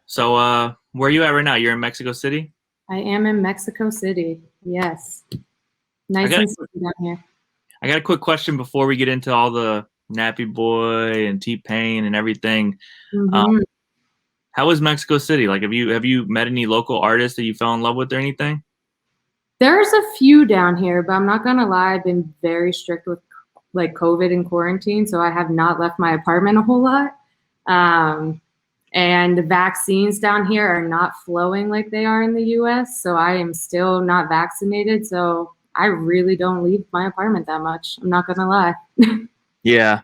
So, where are you at right now? You're in Mexico City? I am in Mexico City. Yes. I Nice got and sunny down here. I got a quick question before we get into all the Nappy Boy and T-Pain and everything. Um, hmm how is Mexico City? Like, have you met any local artists that you fell in love with or anything? There's a few down here, but I'm not gonna lie, I've been very strict with like COVID and quarantine, so I have not left my apartment a whole lot. Um, and the vaccines down here are not flowing like they are in the US, so I am still not vaccinated, so I really don't leave my apartment that much. I'm not gonna lie. Yeah,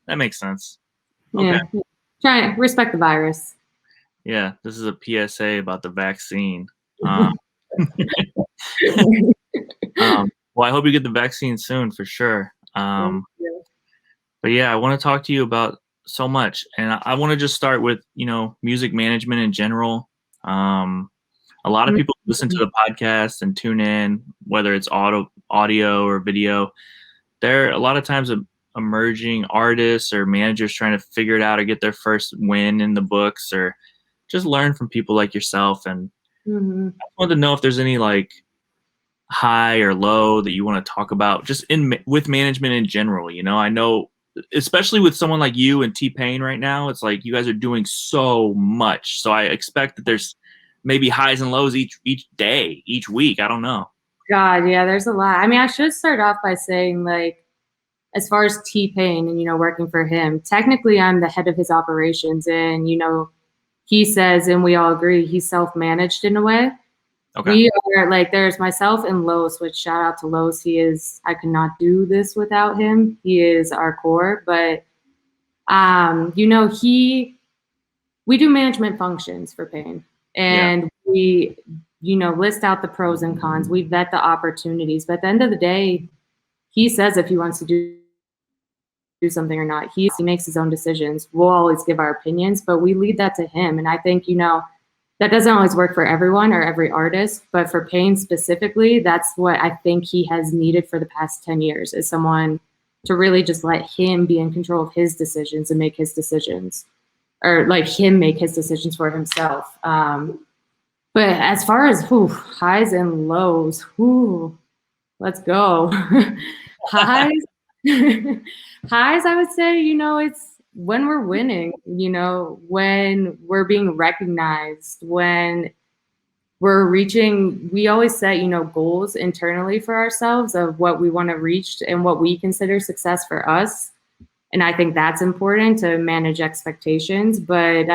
that makes sense. Okay. Yeah. Trying to respect the virus. Yeah, this is a PSA about the vaccine. Um, well, I hope you get the vaccine soon for sure. Thank you. But yeah, I want to talk to you about so much, and I want to just start with music management in general. Um, a lot of people listen to the podcast and tune in, whether it's audio or video. There are a lot of times emerging artists or managers trying to figure it out or get their first win in the books or just learn from people like yourself. And Mhm. I wanted to know if there's any like high or low that you want to talk about just with management in general. I know especially with someone like you and T-Pain right now, it's like you guys are doing so much. So I expect that there's maybe highs and lows each day, each week. I don't know. God, yeah, there's a lot. I mean, I should start off by saying, like, as far as T-Pain and, working for him, technically I'm the head of his operations. And, he says, and we all agree, he's self-managed in a way. Okay. We are like, there's myself and Los, which shout out to Los. I could not do this without him. He is our core. But, we do management functions for Pain. Yeah. And we, list out the pros and cons. We vet the opportunities. But at the end of the day, he says if he wants to do something or not. He makes his own decisions. We'll always give our opinions, but we lead that to him. And I think, that doesn't always work for everyone or every artist, but for Payne specifically, that's what I think he has needed for the past 10 years is someone to really just let him be in control of his decisions and make his decisions, or like him make his decisions for himself. But as far as highs and lows, let's go. Highs, highs, I would say, it's when we're winning, when we're being recognized, when we always set, goals internally for ourselves of what we want to reach and what we consider success for us. And I think that's important to manage expectations. But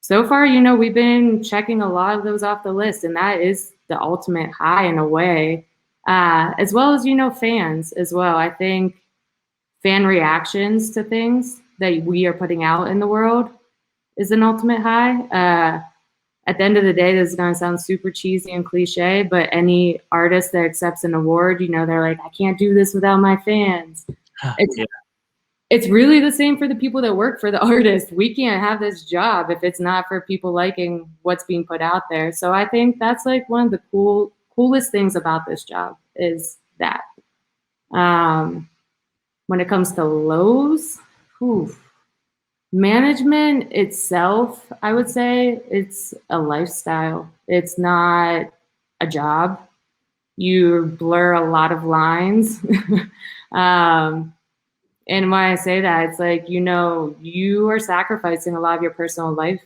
so far, we've been checking a lot of those off the list, and that is the ultimate high in a way, as well as, fans as well. I think fan reactions to things that we are putting out in the world is an ultimate high. At the end of the day, this is going to sound super cheesy and cliche, but any artist that accepts an award, they're like, I can't do this without my fans. It's Yeah. it's really the same for the people that work for the artist. We can't have this job if it's not for people liking what's being put out there. So I think that's like one of the coolest things about this job is that. When it comes to lows, whew, management itself, I would say it's a lifestyle. It's not a job. You blur a lot of lines. um, and when I say that, it's like, you are sacrificing a lot of your personal life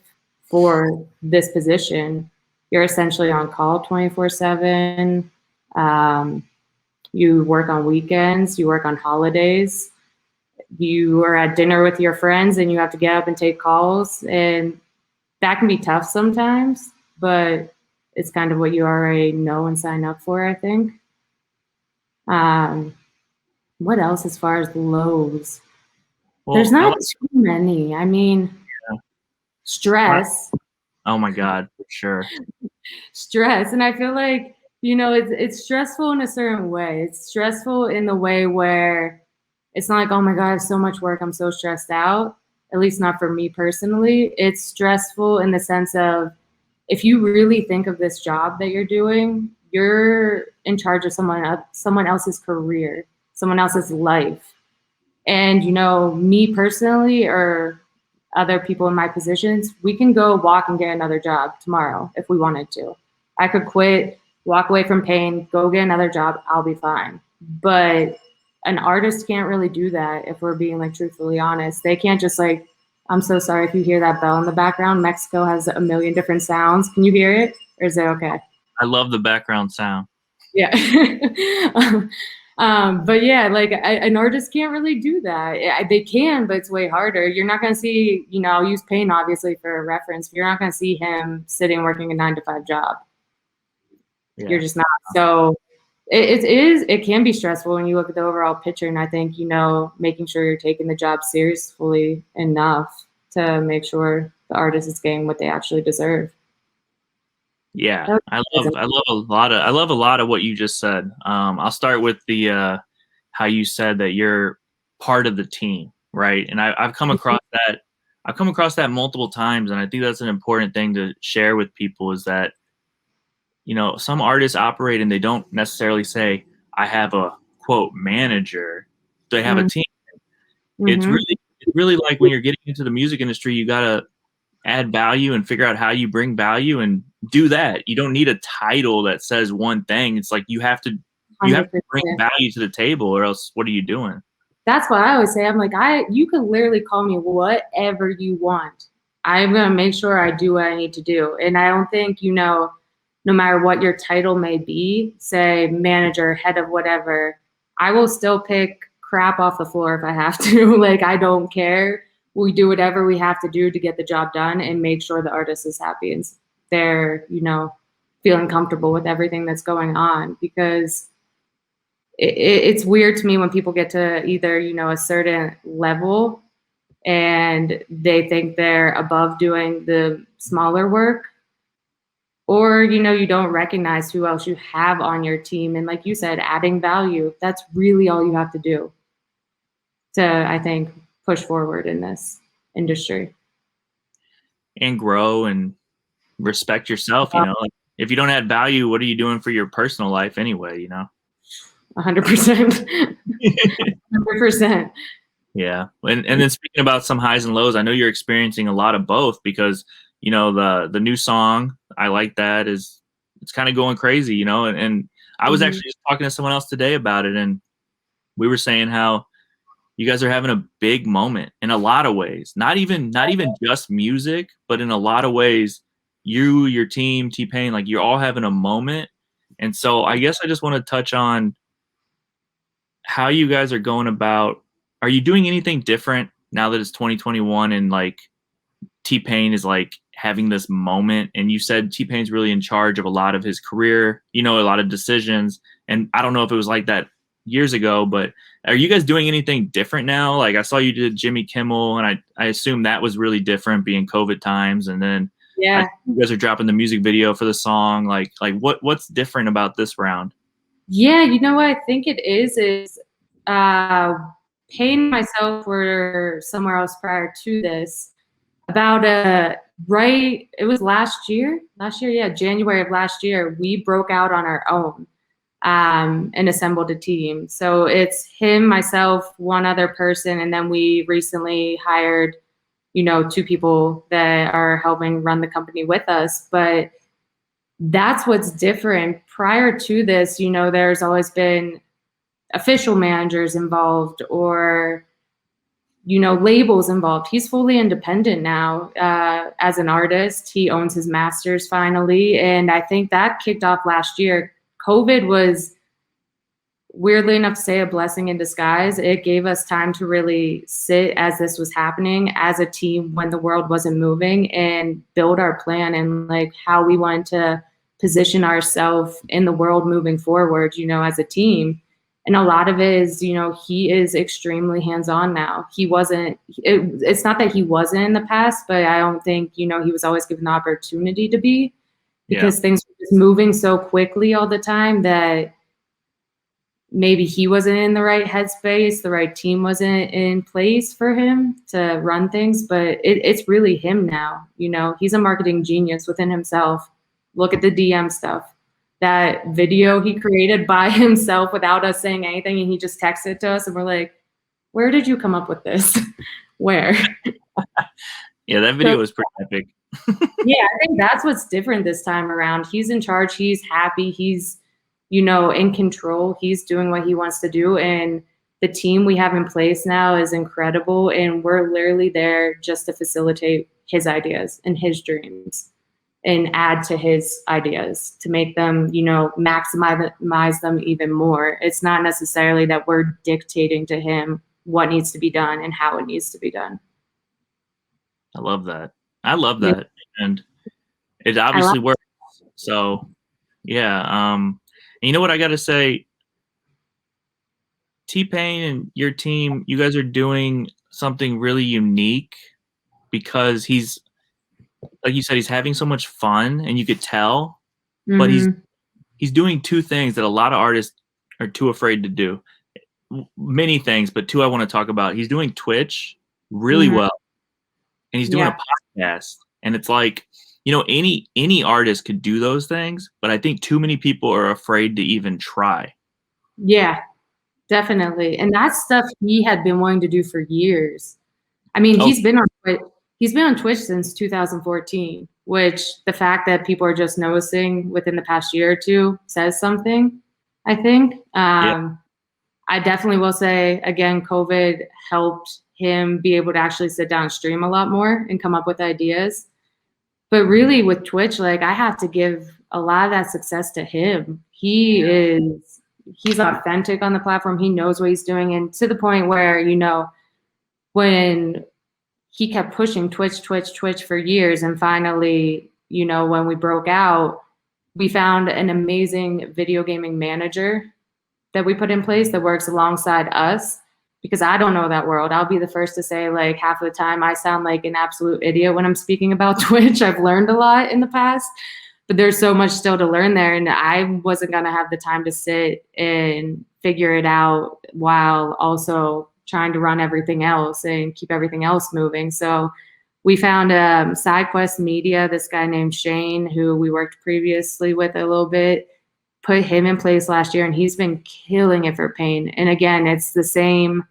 for this position. You're essentially on call 24/7. You work on weekends, you work on holidays, you are at dinner with your friends and you have to get up and take calls. And that can be tough sometimes, but it's kind of what you already know and sign up for, I think. What else as far as lows? Well, There's not too many. I mean, Yeah. stress. Oh my God, for sure. Stress. And I feel like, it's stressful in a certain way. It's stressful in the way where it's not like, oh my God, I have so much work, I'm so stressed out. At least not for me personally. It's stressful in the sense of if you really think of this job that you're doing, you're in charge of someone else's career, someone else's life. And, me personally, or other people in my positions, we can go walk and get another job tomorrow if we wanted to. I could quit, walk away from pain, go get another job, I'll be fine. But an artist can't really do that if we're being like truthfully honest. They can't just like, I'm so sorry if you hear that bell in the background. Mexico has a million different sounds. Can you hear it? Or is it okay? I love the background sound. Yeah. But yeah, like an artist can't really do that. They can, but it's way harder. You're not going to see, you know, I'll use Payne obviously for a reference. You're not going to see him sitting working a 9-to-5 job. Yeah. You're just not. So it can be stressful when you look at the overall picture. And I think, you know, making sure you're taking the job seriously enough to make sure the artist is getting what they actually deserve. Yeah, I love a lot of what you just said. I'll start with the how you said that you're part of the team, right? And I've come across that. I've come across that multiple times, and I think that's an important thing to share with people is that, you know, some artists operate and they don't necessarily say, I have a quote manager. They have a team. It's really like when you're getting into the music industry, you gotta add value and figure out how you bring value and do that. You don't need a title that says one thing. It's like you have to bring value to the table, or else what are you doing? That's what I always say. I'm like, you could literally call me whatever you want. I'm gonna make sure I do what I need to do. And I don't think, you know, no matter what your title may be, say manager, head of whatever, I will still pick crap off the floor if I have to. Like, I don't care. We do whatever we have to do to get the job done and make sure the artist is happy and they're, you know, feeling comfortable with everything that's going on. Because it's weird to me when people get to either, you know, a certain level and they think they're above doing the smaller work, or, you know, you don't recognize who else you have on your team. And like you said, adding value, that's really all you have to do to, I think, push forward in this industry and grow and respect yourself. You know, like if you don't add value, what are you doing for your personal life anyway? You know, 100%. 100%. Yeah. And then speaking about some highs and lows, I know you're experiencing a lot of both because, you know, the new song, I like that, it's kind of going crazy, you know, and I was actually just talking to someone else today about it, and we were saying how you guys are having a big moment in a lot of ways, not even just music, but in a lot of ways, you, your team, T-Pain, like you're all having a moment. And so I guess I just want to touch on how you guys are going about. Are you doing anything different now that it's 2021 and like T-Pain is like having this moment? And you said T-Pain's really in charge of a lot of his career, you know, a lot of decisions. And I don't know if it was like that years ago, but are you guys doing anything different now? Like I saw you did Jimmy Kimmel, and I assume that was really different being COVID times. And then you guys are dropping the music video for the song. Like what's different about this round? Yeah, you know what I think it is Payne and myself were somewhere else prior to this. About it was last year, yeah, January of last year, we broke out on our own and assembled a team. So it's him, myself, one other person, and then we recently hired, you know, 2 people that are helping run the company with us. But that's what's different. Prior to this, you know, there's always been official managers involved or, you know, labels involved. He's fully independent now as an artist. He owns his masters finally. And I think that kicked off last year. COVID was, weirdly enough to say, a blessing in disguise. It gave us time to really sit as this was happening as a team when the world wasn't moving and build our plan and like how we wanted to position ourselves in the world moving forward, you know, as a team. And a lot of it is, you know, he is extremely hands-on now. It's not that he wasn't in the past, but I don't think, you know, he was always given the opportunity to be, because things were just moving so quickly all the time that maybe he wasn't in the right headspace, the right team wasn't in place for him to run things, but it's really him now. You know, he's a marketing genius within himself. Look at the DM stuff. That video he created by himself without us saying anything, and he just texted to us and we're like, where did you come up with this? Where? Yeah, that video was pretty epic. Yeah, I think that's what's different this time around. He's in charge. He's happy. He's, in control. He's doing what he wants to do. And the team we have in place now is incredible. And we're literally there just to facilitate his ideas and his dreams and add to his ideas to make them, maximize them even more. It's not necessarily that we're dictating to him what needs to be done and how it needs to be done. I love that. And it obviously works. So yeah. And you know what I gotta say? T-Pain and your team, you guys are doing something really unique because he's, like you said, he's having so much fun and you could tell, but he's doing two things that a lot of artists are too afraid to do. Many things, but two I want to talk about. He's doing Twitch really well, and he's doing a podcast. And it's like, any artist could do those things, but I think too many people are afraid to even try. Yeah, definitely. And that's stuff he had been wanting to do for years. I mean, he's been on Twitch since 2014, which the fact that people are just noticing within the past year or two says something, I think. I definitely will say, again, COVID helped him be able to actually sit down and stream a lot more and come up with ideas. But really with Twitch, like, I have to give a lot of that success to him. He's authentic on the platform. He knows what he's doing. And to the point where, when he kept pushing Twitch for years, and finally, when we broke out, we found an amazing video gaming manager that we put in place that works alongside us, because I don't know that world. I'll be the first to say, like, half of the time I sound like an absolute idiot when I'm speaking about Twitch. I've learned a lot in the past, but there's so much still to learn there. And I wasn't going to have the time to sit and figure it out while also trying to run everything else and keep everything else moving. So we found SideQuest Media, this guy named Shane, who we worked previously with a little bit, put him in place last year, and he's been killing it for Payne. And again, it's the same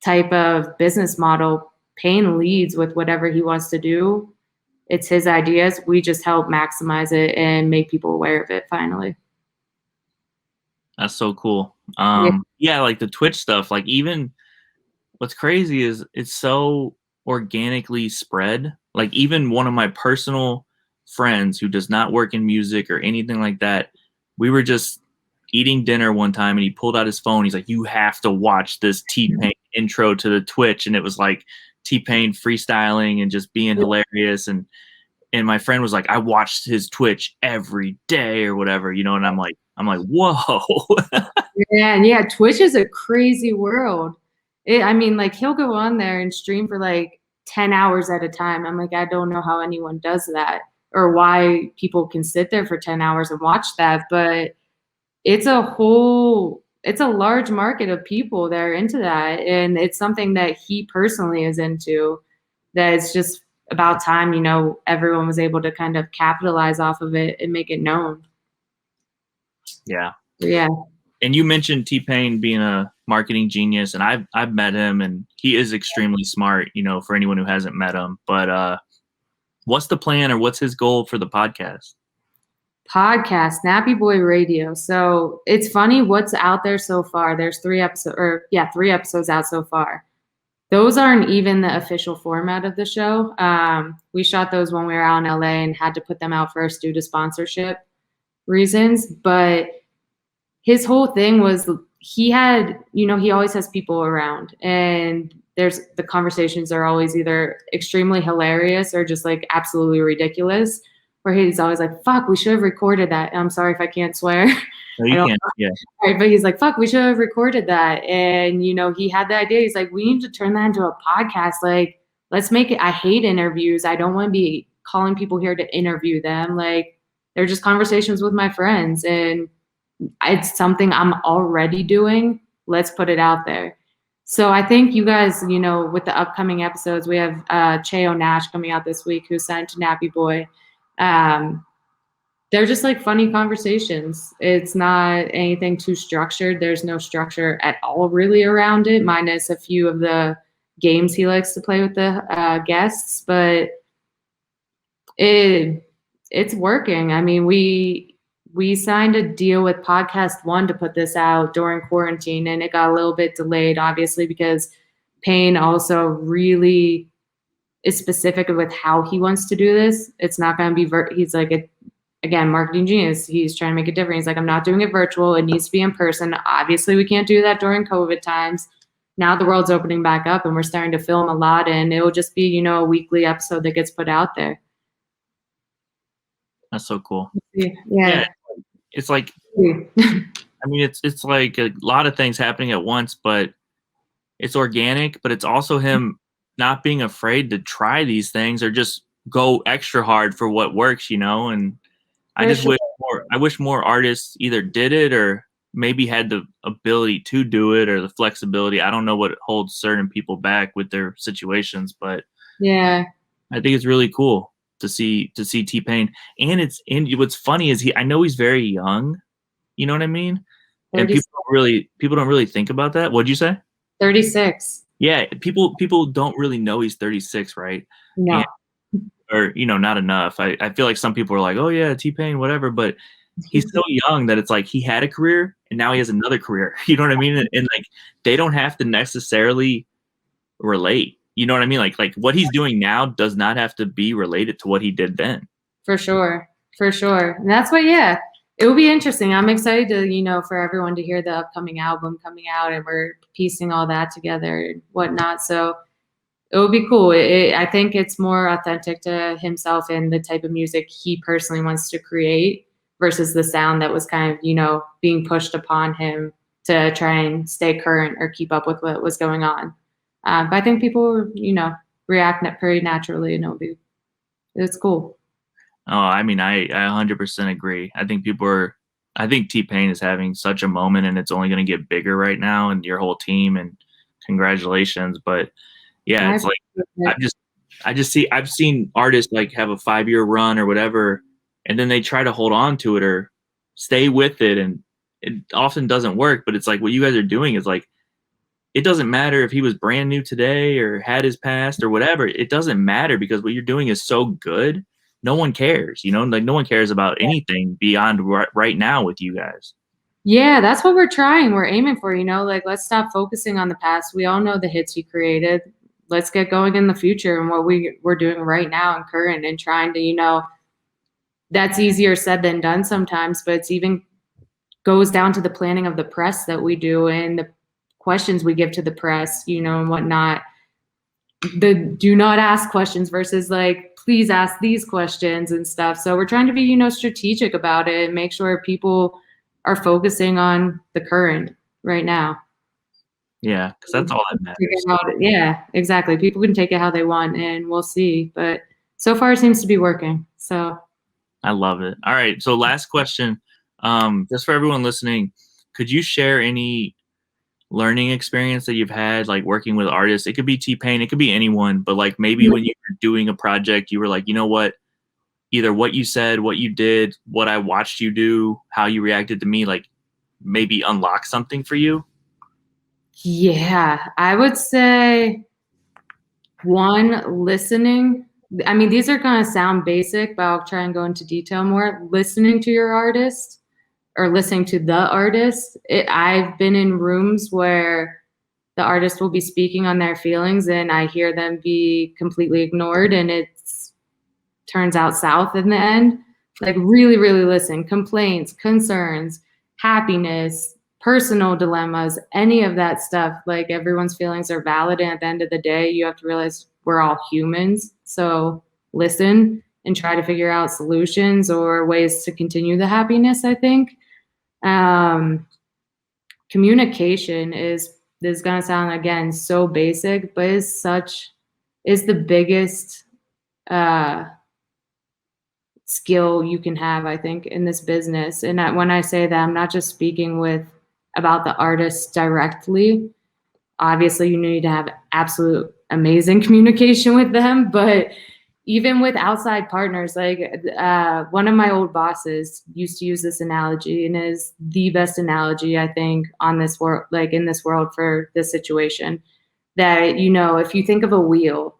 type of business model. Payne leads with whatever he wants to do. It's his ideas. We just help maximize it and make people aware of it finally. That's so cool. Yeah, like the Twitch stuff, like, even what's crazy is it's so organically spread. Like, even one of my personal friends who does not work in music or anything like that, we were just eating dinner one time and he pulled out his phone. He's like, you have to watch this T-Pain intro to the Twitch. And it was like T-Pain freestyling and just being hilarious. And my friend was like, I watched his Twitch every day or whatever, and I'm like, whoa. Yeah. Twitch is a crazy world. Like, he'll go on there and stream for like 10 hours at a time. I'm like, I don't know how anyone does that, or why people can sit there for 10 hours and watch that. But it's a large market of people that are into that. And it's something that he personally is into, that it's just about time, everyone was able to kind of capitalize off of it and make it known. Yeah. Yeah. And you mentioned T-Pain being a marketing genius, and I've met him, and he is extremely smart, for anyone who hasn't met him. But what's the plan, or what's his goal for the podcast? Nappy Boy Radio. So it's funny what's out there so far. There's 3 episodes out so far. Those aren't even the official format of the show. We shot those when we were out in LA and had to put them out first due to sponsorship reasons. But his whole thing was, he had, he always has people around, and the conversations are always either extremely hilarious or just like absolutely ridiculous, where he's always like, fuck, we should have recorded that. And I'm sorry if I can't swear. No, you can't. Yeah. Right, but he's like, fuck, we should have recorded that. And, he had the idea. He's like, we need to turn that into a podcast. Like, let's make it. I hate interviews. I don't want to be calling people here to interview them. Like, they're just conversations with my friends. And it's something I'm already doing. Let's put it out there. So I think you guys, with the upcoming episodes, we have Cheo Nash coming out this week, who's signed to Nappy Boy. They're just like funny conversations. It's not anything too structured. There's no structure at all really around it, minus a few of the games he likes to play with the guests, but it's working. I mean, we signed a deal with Podcast One to put this out during quarantine, and it got a little bit delayed, obviously, because Payne also really is specific with how he wants to do this. It's not going to be he's like again, marketing genius. He's trying to make it different. He's like, I'm not doing it virtual. It needs to be in person. Obviously, we can't do that during COVID times. Now the world's opening back up, and we're starting to film a lot, and it will just be, a weekly episode that gets put out there. That's so cool. Yeah. It's like, I mean, it's like a lot of things happening at once, but it's organic, but it's also him not being afraid to try these things or just go extra hard for what works, and I just wish more artists either did it or maybe had the ability to do it or the flexibility. I don't know what holds certain people back with their situations, but yeah, I think it's really cool to see T-Pain. And what's funny is I know he's very young, you know what I mean? And people don't really think about that. What'd you say? 36. Yeah, people don't really know he's 36, right? No. Or not enough. I feel like some people are like, oh yeah, T-Pain, whatever, but he's so young that it's like he had a career and now he has another career. You know what I mean? And like they don't have to necessarily relate. You know what I mean? Like what he's doing now does not have to be related to what he did then. For sure. And that's what, it will be interesting. I'm excited to, for everyone to hear the upcoming album coming out, and we're piecing all that together and whatnot. So it would be cool. I think it's more authentic to himself and the type of music he personally wants to create versus the sound that was kind of, being pushed upon him to try and stay current or keep up with what was going on. But I think people, react pretty naturally, and it's cool. Oh, I mean, I 100% agree. I think T-Pain is having such a moment, and it's only going to get bigger right now, and your whole team, and congratulations. But yeah, it's like I've seen artists like have a 5-year run or whatever, and then they try to hold on to it or stay with it, and it often doesn't work. But it's like what you guys are doing is like, it doesn't matter if he was brand new today or had his past or whatever. It doesn't matter because what you're doing is so good. No one cares, like no one cares about anything beyond right now with you guys. Yeah, that's what we're trying. We're aiming for, like, let's stop focusing on the past. We all know the hits he created. Let's get going in the future and what we're doing right now and current, and trying to, that's easier said than done sometimes, but it's even goes down to the planning of the press that we do and the questions we give to the press, and whatnot. The do not ask questions versus like, please ask these questions and stuff. So we're trying to be, strategic about it and make sure people are focusing on the current right now. Yeah, because that's all that matters. Yeah, exactly. People can take it how they want, and we'll see. But so far, it seems to be working. So I love it. All right. So last question, just for everyone listening, could you share any learning experience that you've had, like working with artists? It could be T-Pain, it could be anyone, but like maybe when you were doing a project, you were like, you know what? Either what you said, what you did, what I watched you do, how you reacted to me, like maybe unlock something for you? Yeah, I would say one, listening. I mean, these are going to sound basic, but I'll try and go into detail more. Listening to your artist or listening to the artist. I've been in rooms where the artist will be speaking on their feelings and I hear them be completely ignored, and it turns out south in the end. Like, really, really listen. Complaints, concerns, happiness, personal dilemmas, any of that stuff. Like, everyone's feelings are valid, and at the end of the day, you have to realize we're all humans. So listen and try to figure out solutions or ways to continue the happiness, I think. Communication is going to sound, again, so basic, but is the biggest skill you can have, I think, in this business. And when I say that, I'm not just speaking about the artists directly. Obviously, you need to have absolute amazing communication with them, but even with outside partners, like one of my old bosses used to use this analogy, and is the best analogy, I think, on this world, like in this world for this situation. that, you know, if you think of a wheel,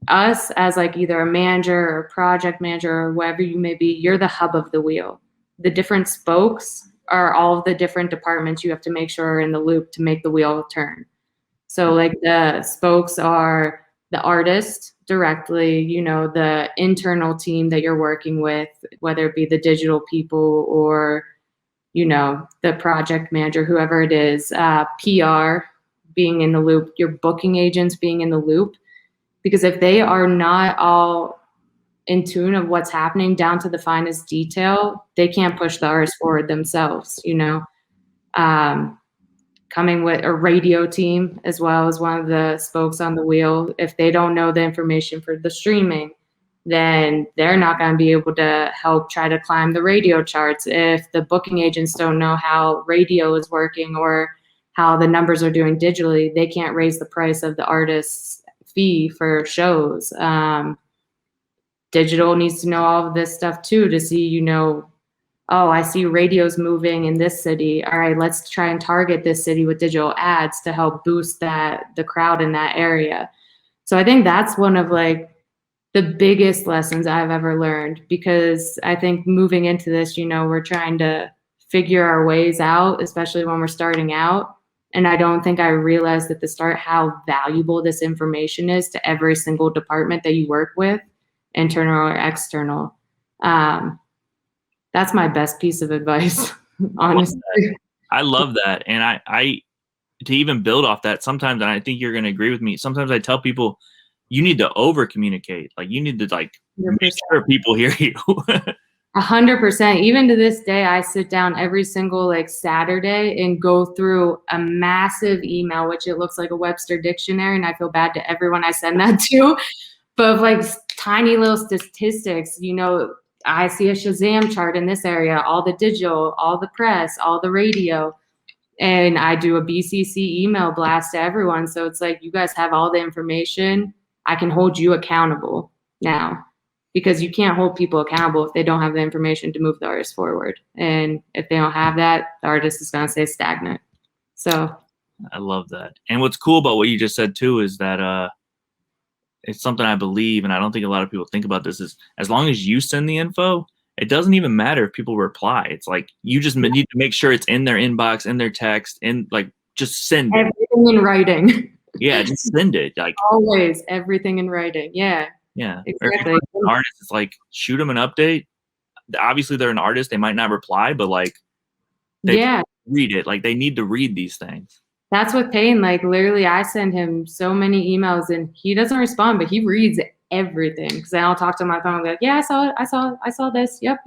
us as like either a manager or project manager or whatever you may be, you're the hub of the wheel. The different spokes are all of the different departments you have to make sure are in the loop to make the wheel turn. So like the spokes are the artist directly, you know, the internal team that you're working with, whether it be the digital people or, you know, the project manager, whoever it is, PR being in the loop, your booking agents being in the loop. Because if they are not all in tune of what's happening down to the finest detail, they can't push the artist forward themselves, you know. Coming with a radio team as well as one of the spokes on the wheel. If they don't know the information for the streaming, then they're not going to be able to help try to climb the radio charts. If the booking agents don't know how radio is working or how the numbers are doing digitally, they can't raise the price of the artist's fee for shows. Digital needs to know all of this stuff too to see, you know, oh, I see radios moving in this city. All right, let's try and target this city with digital ads to help boost the crowd in that area. So I think that's one of like the biggest lessons I've ever learned, because I think moving into this, you know, we're trying to figure our ways out, especially when we're starting out. And I don't think I realized at the start how valuable this information is to every single department that you work with, internal or external. That's my best piece of advice, honestly. I love that. And I to even build off that, sometimes, and I think you're going to agree with me, sometimes I tell people, you need to over communicate. Like you need to like 100%. make sure people hear you. 100%. Even to this day, I sit down every single like Saturday and go through a massive email, which it looks like a Webster dictionary, and I feel bad to everyone I send that to, but of like tiny little statistics, you know. I see a Shazam chart in this area, all the digital, all the press, all the radio, and I do a BCC email blast to everyone. So it's like, you guys have all the information. I can hold you accountable now, because you can't hold people accountable if they don't have the information to move the artist forward. And if they don't have that, the artist is going to stay stagnant. So I love that. And what's cool about what you just said too is that it's something I believe, and I don't think a lot of people think about this, is as long as you send the info, it doesn't even matter if people reply. It's like you just need to make sure it's in their inbox, in their text, and like just send it. Everything in writing. Yeah, just send it. Like always, everything in writing. Yeah. Yeah. Exactly. Or if you're an artist, it's like shoot them an update. Obviously, they're an artist; they might not reply, but like they read it. Like they need to read these things. That's with Payne. Like literally, I send him so many emails and he doesn't respond, but he reads everything. Because then I'll talk to him on my phone and be like, yeah, I saw it. I saw this. Yep.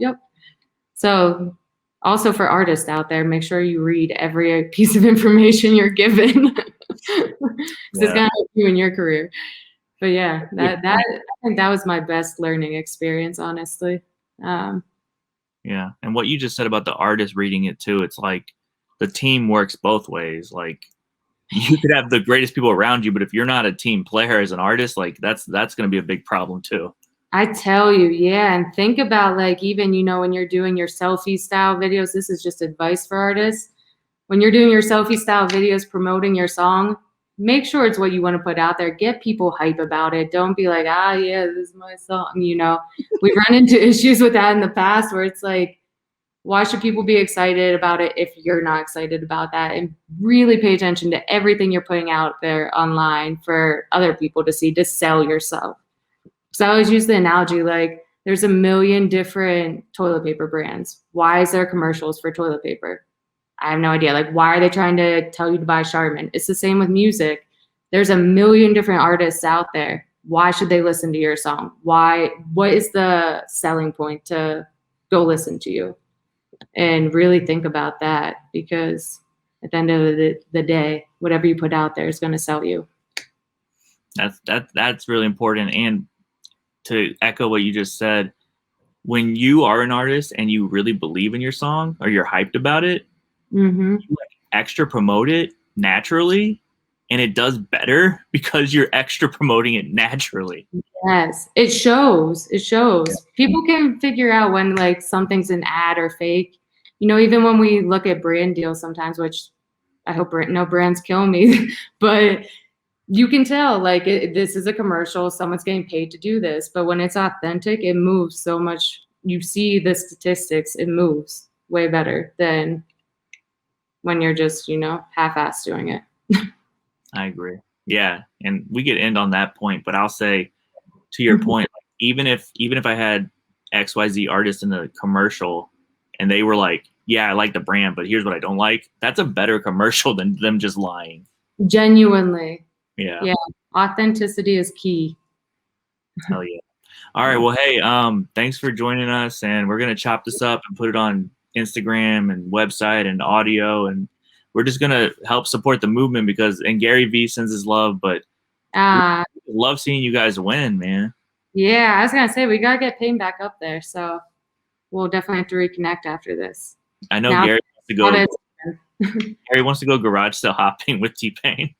So also for artists out there, make sure you read every piece of information you're given. Because it's gonna help you in your career. But yeah, I think that was my best learning experience, honestly. Yeah. And what you just said about the artist reading it too, it's like the team works both ways. Like you could have the greatest people around you, but if you're not a team player as an artist, like that's going to be a big problem too. I tell you, yeah. And think about like, even, you know, when you're doing your selfie style videos, this is just advice for artists. When you're doing your selfie style videos promoting your song, make sure it's what you want to put out there. Get people hype about it. Don't be like, yeah, this is my song. You know, we've run into issues with that in the past where it's like, why should people be excited about it if you're not excited about that? And really pay attention to everything you're putting out there online for other people to see, to sell yourself. So I always use the analogy, like there's a million different toilet paper brands. Why is there commercials for toilet paper? I have no idea. Like, why are they trying to tell you to buy Charmin? It's the same with music. There's a million different artists out there. Why should they listen to your song? What is the selling point to go listen to you? And really think about that, because at the end of the day, whatever you put out there is going to sell you. That's really important. And to echo what you just said, when you are an artist and you really believe in your song or you're hyped about it, you like extra promote it naturally, and it does better because you're extra promoting it naturally. Yes, it shows. Yeah. People can figure out when like something's an ad or fake. You know, even when we look at brand deals sometimes, which I hope no brands kill me, but You can tell, like, this is a commercial, someone's getting paid to do this, but when it's authentic, it moves so much. You see the statistics, it moves way better than when you're just, half-assed doing it. I agree. Yeah, and we could end on that point, but I'll say, to your point, like, even if I had XYZ artist in the commercial and they were like, yeah, I like the brand, but here's what I don't like, that's a better commercial than them just lying. Genuinely. Yeah. Yeah. Authenticity is key. Hell yeah. All right. Well, hey, thanks for joining us, and we're gonna chop this up and put it on Instagram and website and audio, and we're just gonna help support the movement and Gary V sends his love, but we love seeing you guys win, man. Yeah, I was gonna say we gotta get Payne back up there, so we'll definitely have to reconnect after this. I know Gary wants to go. Gary wants to go garage sale hopping with T-Pain.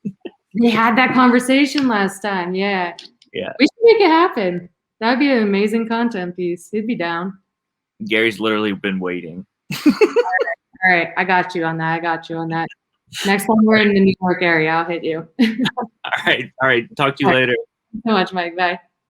They had that conversation last time. Yeah. Yeah. We should make it happen. That'd be an amazing content piece. He'd be down. Gary's literally been waiting. All right. I got you on that. Next time we're in the New York area, I'll hit you. All right. Talk to you later. Thanks so much, Mike. Bye.